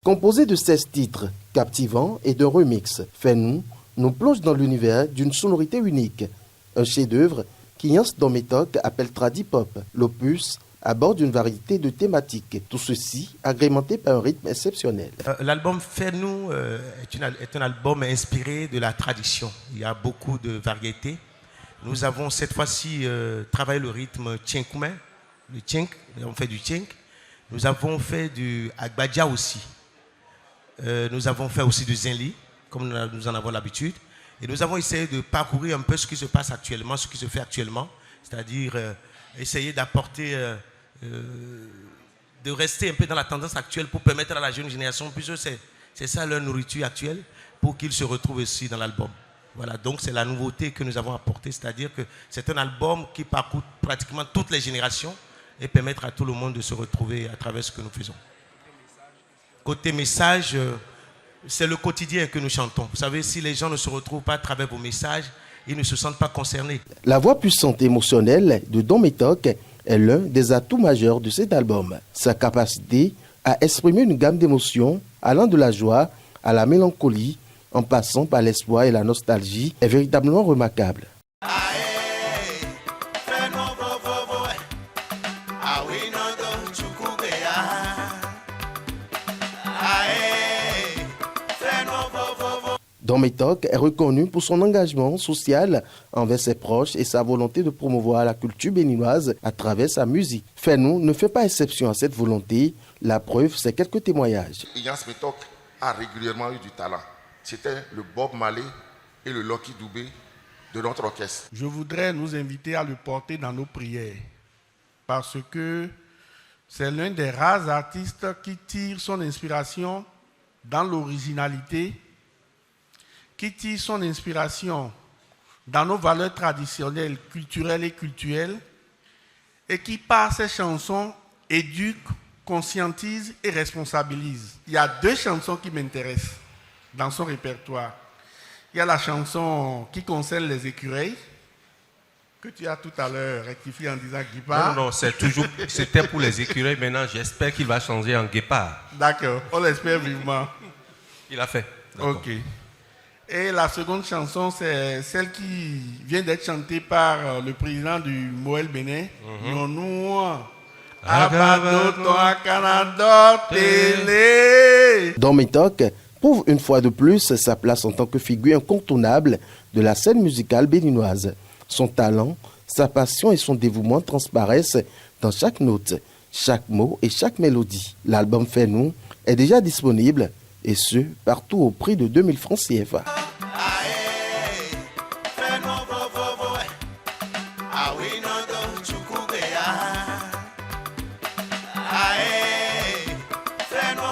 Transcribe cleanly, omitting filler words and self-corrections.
Composé de 16 titres captivants et d'un remix, Fais-nous nous plonge dans l'univers d'une sonorité unique. Un chef-d'œuvre qu'Yance Dometok appelle Tradipop. L'opus aborde une variété de thématiques, tout ceci agrémenté par un rythme exceptionnel. L'album Fais-nous est un album inspiré de la tradition. Il y a beaucoup de variétés. Nous avons cette fois-ci travaillé le rythme tchinkoumen, le tchink, on fait du tchink. Nous avons fait du agbadja aussi. Nous avons fait aussi du zinli, comme nous en avons l'habitude. Et nous avons essayé de parcourir un peu ce qui se passe actuellement, ce qui se fait actuellement. C'est-à-dire essayer d'apporter, de rester un peu dans la tendance actuelle pour permettre à la jeune génération, puisque c'est ça leur nourriture actuelle, pour qu'ils se retrouvent aussi dans l'album. Voilà, donc c'est la nouveauté que nous avons apportée, c'est-à-dire que c'est un album qui parcourt pratiquement toutes les générations et permettre à tout le monde de se retrouver à travers ce que nous faisons. Côté message, c'est le quotidien que nous chantons. Vous savez, si les gens ne se retrouvent pas à travers vos messages, ils ne se sentent pas concernés. La voix puissante et émotionnelle de Dometok est l'un des atouts majeurs de cet album. Sa capacité à exprimer une gamme d'émotions allant de la joie à la mélancolie, en passant par l'espoir et la nostalgie, est véritablement remarquable. Dometok est reconnu pour son engagement social envers ses proches et sa volonté de promouvoir la culture béninoise à travers sa musique. Fais-nous ne fait pas exception à cette volonté. La preuve, c'est quelques témoignages. Yance Dometok a régulièrement eu du talent. C'était le Bob Marley et le Lucky Dubé de notre orchestre. Je voudrais nous inviter à le porter dans nos prières parce que c'est l'un des rares artistes qui tire son inspiration dans l'originalité, qui tire son inspiration dans nos valeurs traditionnelles, culturelles et cultuelles, et qui, par ses chansons, éduque, conscientise et responsabilise. Il y a 2 chansons qui m'intéressent dans son répertoire. Il y a la chanson qui concerne les écureuils, que tu as tout à l'heure rectifié en disant guépard. Non, c'était pour les écureuils. Maintenant, j'espère qu'il va changer en guépard. D'accord, on l'espère vivement. Il a fait. Ok. Et la seconde chanson, c'est celle qui vient d'être chantée par le président du Moël Bénin. Dometok prouve une fois de plus sa place en tant que figure incontournable de la scène musicale béninoise. Son talent, sa passion et son dévouement transparaissent dans chaque note, chaque mot et chaque mélodie. L'album Fais-nous est déjà disponible, et ce, partout au prix de 2000 francs CFA. Ah oui, non.